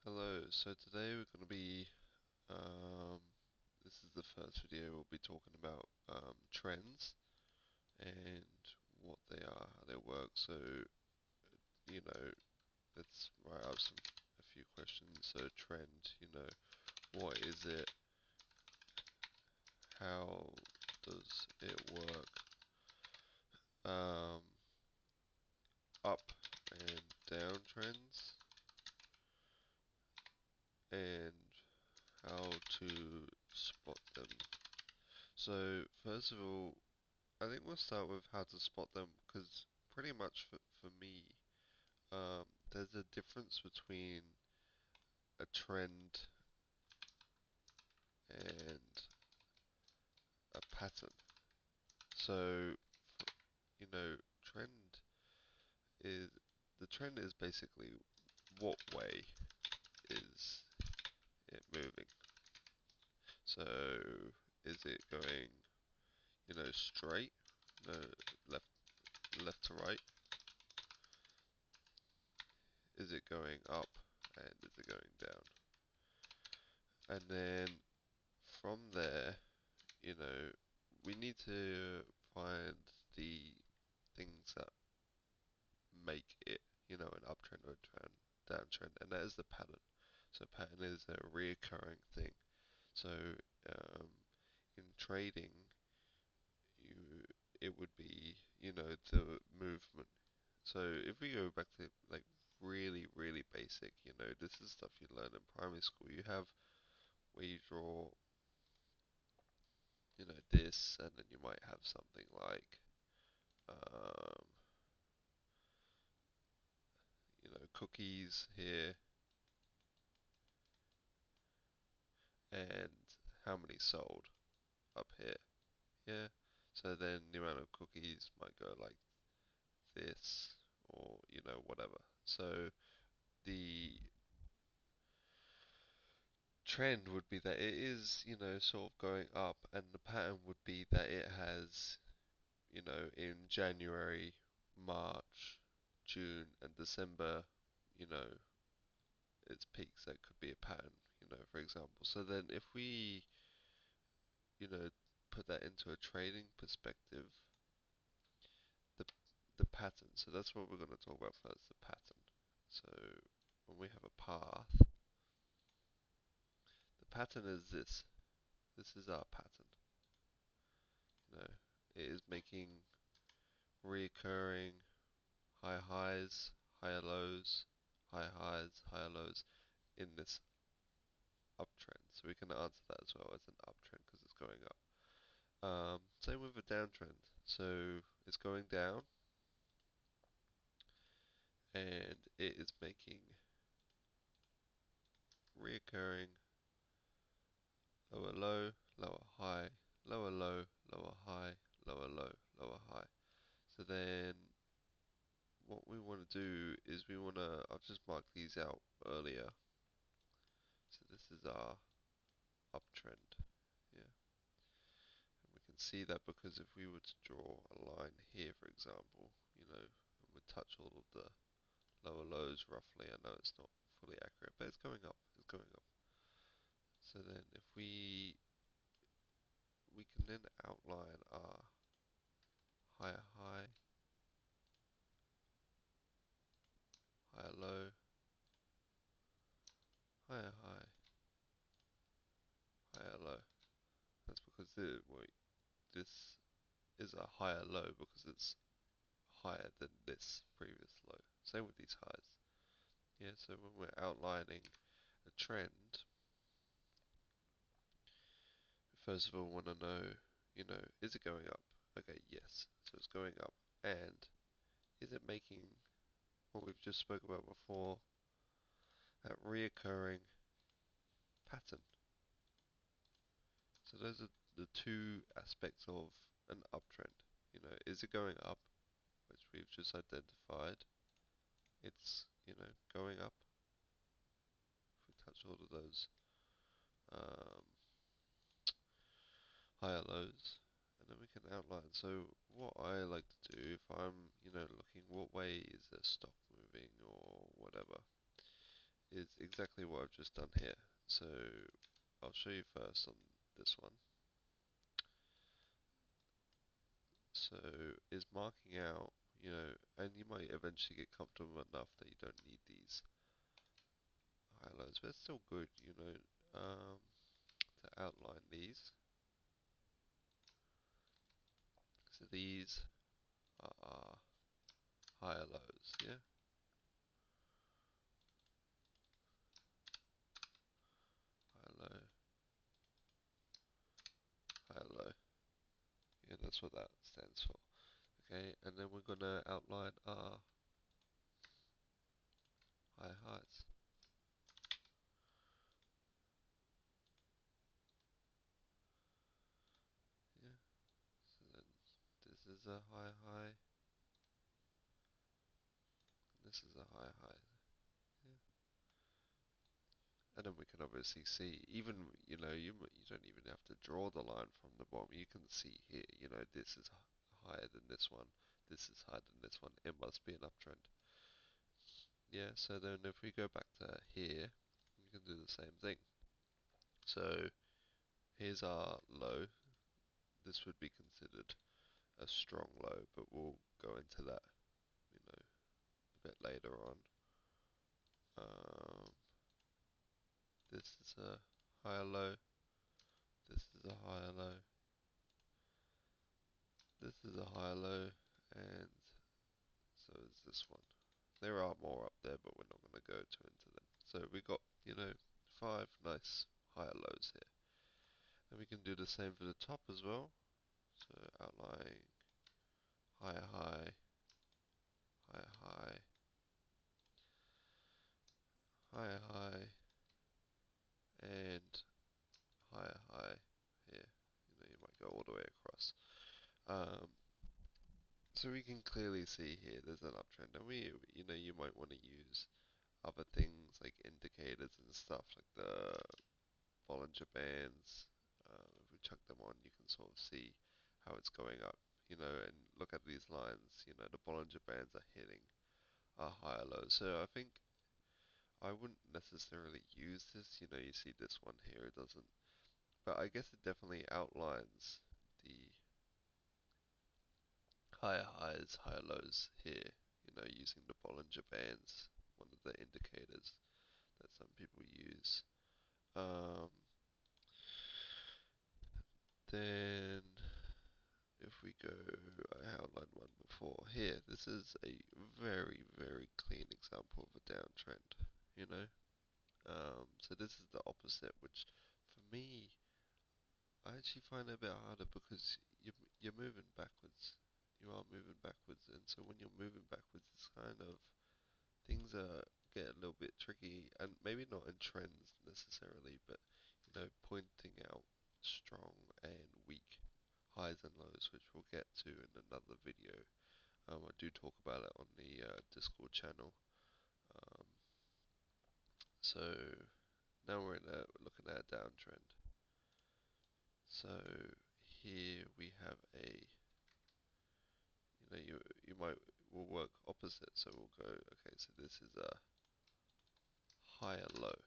Hello, so today we're going to be, um, this is the first video we'll be talking about trends and what they are, how they work. So, you know, let's write up a few questions. So, trend, what is it? How does it work? Um, Up and down trends, and how to spot them. So, first of all, I think we'll start with how to spot them because pretty much for me, there's a difference between a trend and a pattern. So, you know, trend is the trend is basically what way is it moving. So, is it going, straight, no, left, left to right? Is it going up and is it going down? And then from there, you know, we need to find the things that make it, an uptrend or a trend, downtrend, and that is the pattern. So pattern is a reoccurring thing. So um, in trading, you it would be, the movement. So if we go back to like really, really basic, this is stuff you learn in primary school. You have where you draw, this, and then you might have something like um, cookies here, and how many sold up here. Yeah. So then the amount of cookies might go like this, or whatever. So the trend would be that it is, sort of going up, and the pattern would be that it has, in January, March, June, and December, you know, its peaks. That could be a pattern, for example. So then if we you know, put that into a trading perspective, the the pattern. So that's what we're going to talk about first, the pattern. So when we have a path, the pattern is this. This is our pattern. You know, it is making reoccurring high highs, higher lows, high highs, higher lows in this uptrend. So we can answer that as well as an uptrend because it's going up. Same with a downtrend. So it's going down and it is making reoccurring lower low, lower high, lower low, lower high, lower low, lower high. So then what we want to do is I'll just mark these out earlier. So this is our uptrend. Yeah. And we can see that because if we were to draw a line here, for example, and we touch all of the lower lows roughly. I know it's not fully accurate, but it's going up. It's going up. So then if we can then outline our higher high, higher low, higher high, higher low. That's because this is a higher low because it's higher than this previous low. Same with these highs. Yeah, so when we're outlining a trend, first of all, we want to know, is it going up? Okay, yes. So it's going up. And is it making what we've just spoke about before, that reoccurring pattern? So those are the two aspects of an uptrend. Is it going up, which we've just identified? It's, going up. If we touch all of those um, higher lows, and then we can outline. So what I like to do if I'm, looking what way is the stock moving or whatever, is exactly what I've just done here. So I'll show you first on this one. So is marking out, and you might eventually get comfortable enough that you don't need these highlights, but it's still good, to outline these. So these are higher lows, yeah? High low, high low. Yeah, that's what that stands for. Okay, and then we're gonna outline our high highs. Yeah, so then this is a high high, this is a high high. Yeah. And then we can obviously see, even, you don't even have to draw the line from the bottom. You can see here, this is higher than this one. This is higher than this one. It must be an uptrend. Yeah, so then if we go back to here, we can do the same thing. So here's our low. This would be considered a strong low, but we'll go into that, a bit later on. Um, this is a higher low. This is a higher low. This is a higher low, and so is this one. There are more up there, but we're not going to go too into them. So we got, 5 nice higher lows here. And we can do the same for the top as well. So outline higher high, higher high, higher high, and higher high here. You might go all the way across. Um, so we can clearly see here there's an uptrend, and you might want to use other things like indicators and stuff like the Bollinger Bands. If we chuck them on, you can sort of see how it's going up, and look at these lines, the Bollinger Bands are hitting a higher low. So I think I wouldn't necessarily use this, you see this one here, it doesn't, but I guess it definitely outlines the higher highs, higher lows here, using the Bollinger Bands, one of the indicators that some people use. Um, then if we go, I outlined one before. Here, this is a very, very clean example of a downtrend, you know? So this is the opposite, which for me, I actually find it a bit harder because you're moving backwards. You are moving backwards, and so when you're moving backwards, it's kind of things get a little bit tricky, and maybe not in trends necessarily, but pointing out strong and weak highs and lows, which we'll get to in another video. I do talk about it on the Discord channel. Um, so now we're looking at a downtrend. So here we have you might will work opposite. So we'll go, okay, so this is a higher low,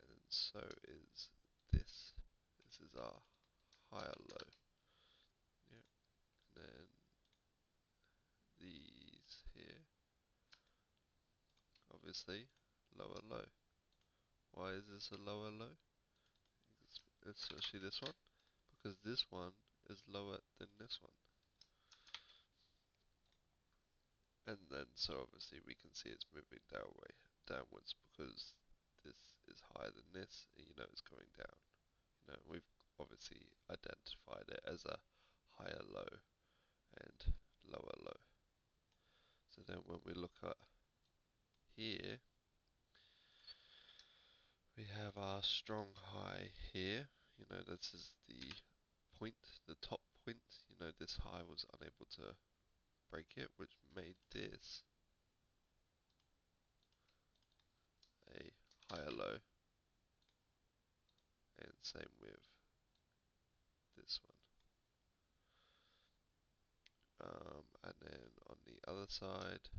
and so is this. This is our higher low. Yeah, and then these here, obviously, lower low. Why is this a lower low? Especially this one, because this one is lower than this one. And then, so obviously we can see it's moving downwards because this is higher than this, and it's going down. We've obviously identified it as a higher low and lower low. So then when we look at here, we have our strong high here. This is the point, the top point. This high was unable to break it, which made this a higher low, and same with this one. And then on the other side,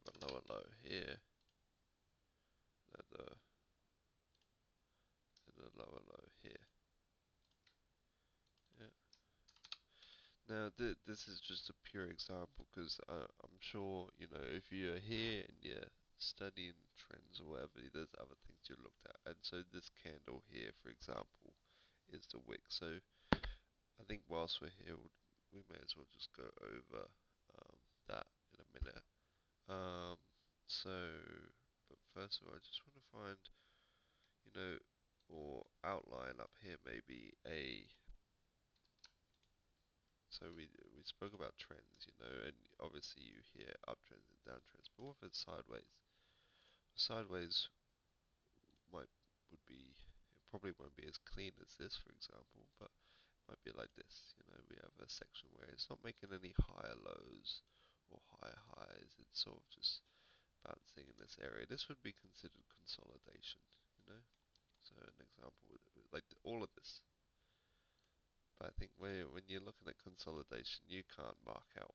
a lower low here, and a lower low here. Yeah. Now this is just a pure example because I'm sure if you're here and you're studying trends or whatever, there's other things you looked at, and so this candle here, for example, is the wick. So I think whilst we're here, we may as well just go over that in a minute. Um, so, but first of all, I just want to find, or outline up here maybe so we spoke about trends, and obviously you hear uptrends and downtrends, but what if it's sideways? Sideways might would be, it probably won't be as clean as this, for example, but might be like this. We have a section where it's not making any higher lows or higher highs. It's sort of just bouncing in this area. This would be considered consolidation, you know. So an example like all of this. But I think when you're looking at consolidation, you can't mark out.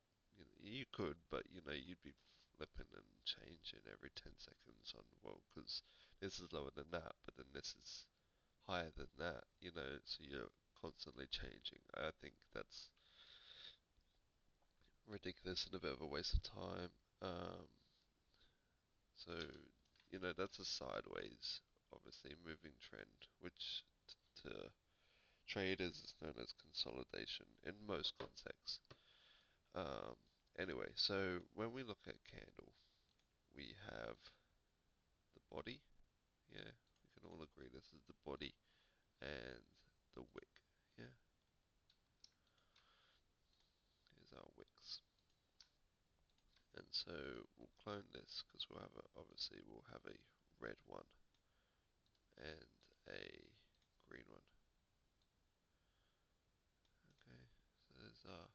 You could, but you'd be flipping and changing every 10 seconds on, well, because this is lower than that, but then this is higher than that, so you're constantly changing. I think that's ridiculous and a bit of a waste of time. Um, so, that's a sideways, obviously, moving trend, which to traders is known as consolidation in most contexts. Um, anyway, so when we look at candle, we have the body. Yeah, we can all agree this is the body and the wick. Yeah, here's our wicks. And so we'll clone this because obviously we'll have a red one and a green one. Okay, so there's oh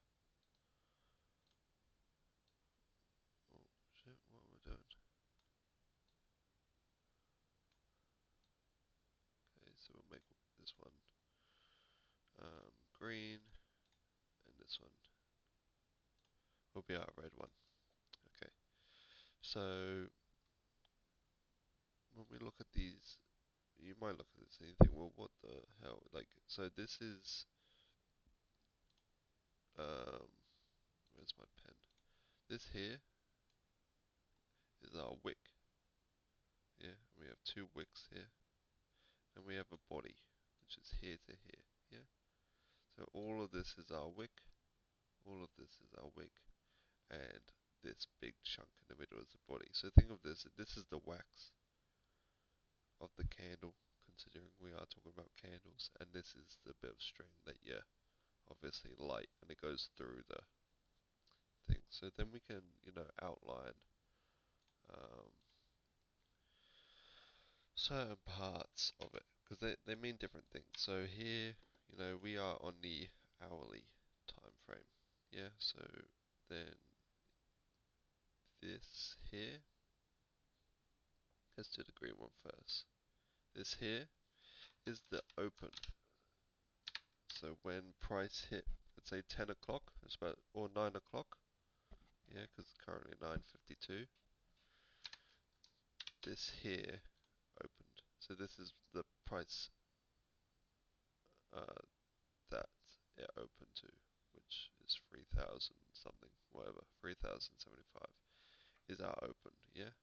shit, what am I doing? Okay, so we'll make this one green and this one will be our red one. Okay, so when we look at these, you might look at this and you think, well, what the hell? Like, so this is um, where's my pen? This here is our wick. Yeah, and we have two wicks here, and we have a body, which is here to here. Yeah, so all of this is our wick, all of this is our wick, and this big chunk in the middle is the body. So think of this is the wax of the candle, considering we are talking about candles, and this is the bit of string that you obviously light, and it goes through the thing. So then we can, outline um, certain parts of it, because they mean different things. So here, we are on the hourly time frame. Yeah, so then this here, let's do the green one first. This here is the open. So when price hit, let's say 10 o'clock, or 9 o'clock, yeah, because it's currently 9:52. This here opened. So this is the price uh, that it opened to, which is 3,000 something, whatever, 3,075 is our open, yeah?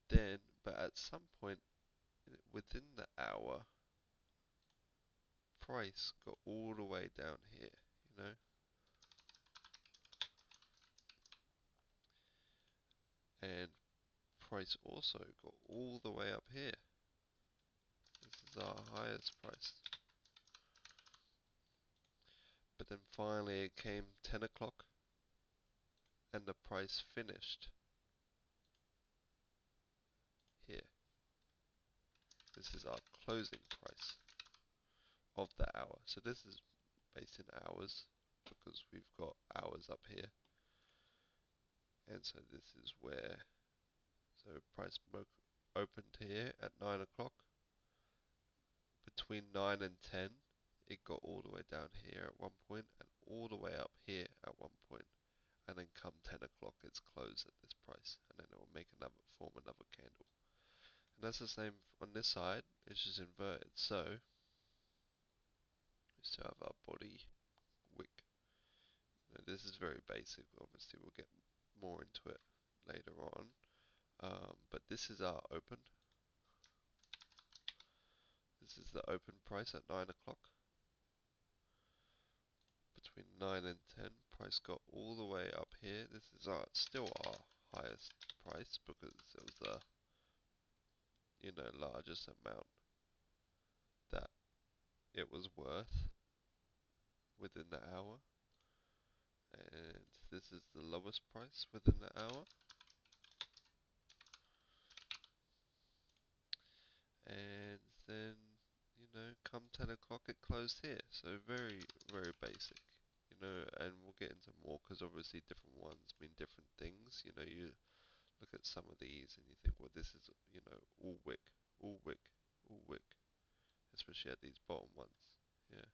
Then, but at some point within the hour, price got all the way down here, you know? And price also got all the way up here. This is our highest price. But then finally it came 10 o'clock and the price finished here. This is our closing price of the hour. So this is based in hours because we've got hours up here. And so this is where, so price opened here at 9 o'clock. Between 9 and 10, it got all the way down here at one point and all the way up here at one point. And then come 10 o'clock, it's closed at this price. And then it will make another form another candle. And that's the same on this side, it's just inverted. So we still have our body wick. Now, this is very basic, obviously we'll get more into it later on. But this is our open. This is the open price at 9 o'clock. Between 9 and 10, price got all the way up here. This is still our highest price because it was the largest amount that it was worth within the hour. And this is the lowest price within the hour. And then, come 10 o'clock it closed here. So very, very basic. And we'll get into more because obviously different ones mean different things. You look at some of these and you think, well, this is, all wick, all wick, all wick, especially at these bottom ones. Yeah.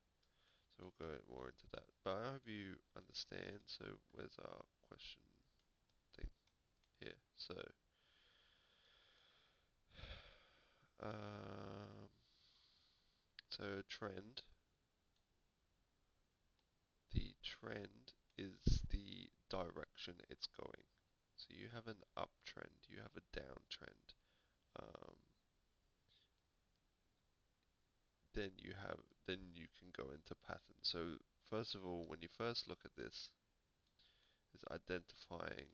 So we'll go more into that. But I hope you understand. So where's our question thing here? Um, so trend. The trend is the direction it's going. So you have an uptrend, you have a downtrend. Um, then you can go into patterns. So first of all, when you first look at this, is identifying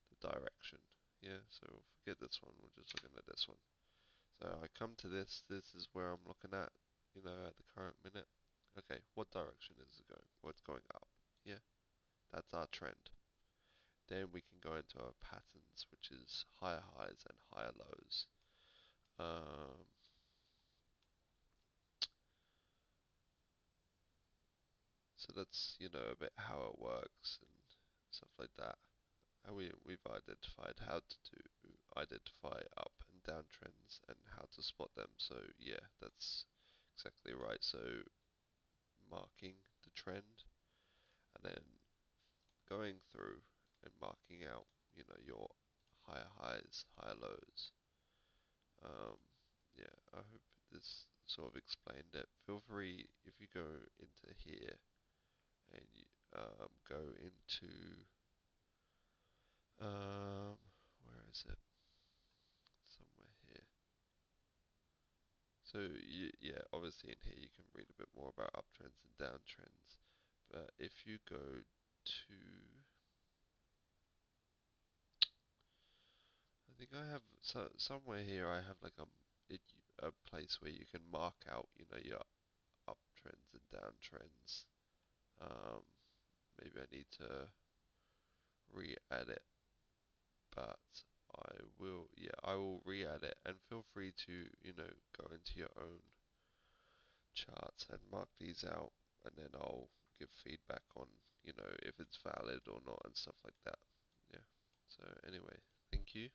the direction. Yeah, so forget this one, we're just looking at this one. So I come to this, this is where I'm looking at, at the current minute. Okay, what direction is it going? Well, it's going up. Yeah, that's our trend. Then we can go into our patterns, which is higher highs and higher lows. Um, so that's, a bit how it works and stuff like that. And we've identified how to identify up and down trends and how to spot them. So yeah, that's exactly right. So marking the trend and then going through and marking out, your higher highs, higher lows. Um, yeah, I hope this sort of explained it. Feel free if you go into here and you go into where is it? Somewhere here. So yeah, obviously in here you can read a bit more about uptrends and downtrends. But if you go to, I think I have somewhere here I have like a place where you can mark out, your uptrends and downtrends. Um, maybe I need to re-add it, but I will re-add it, and feel free to, go into your own charts and mark these out, and then I'll give feedback on, if it's valid or not and stuff like that. Yeah. So anyway, thank you.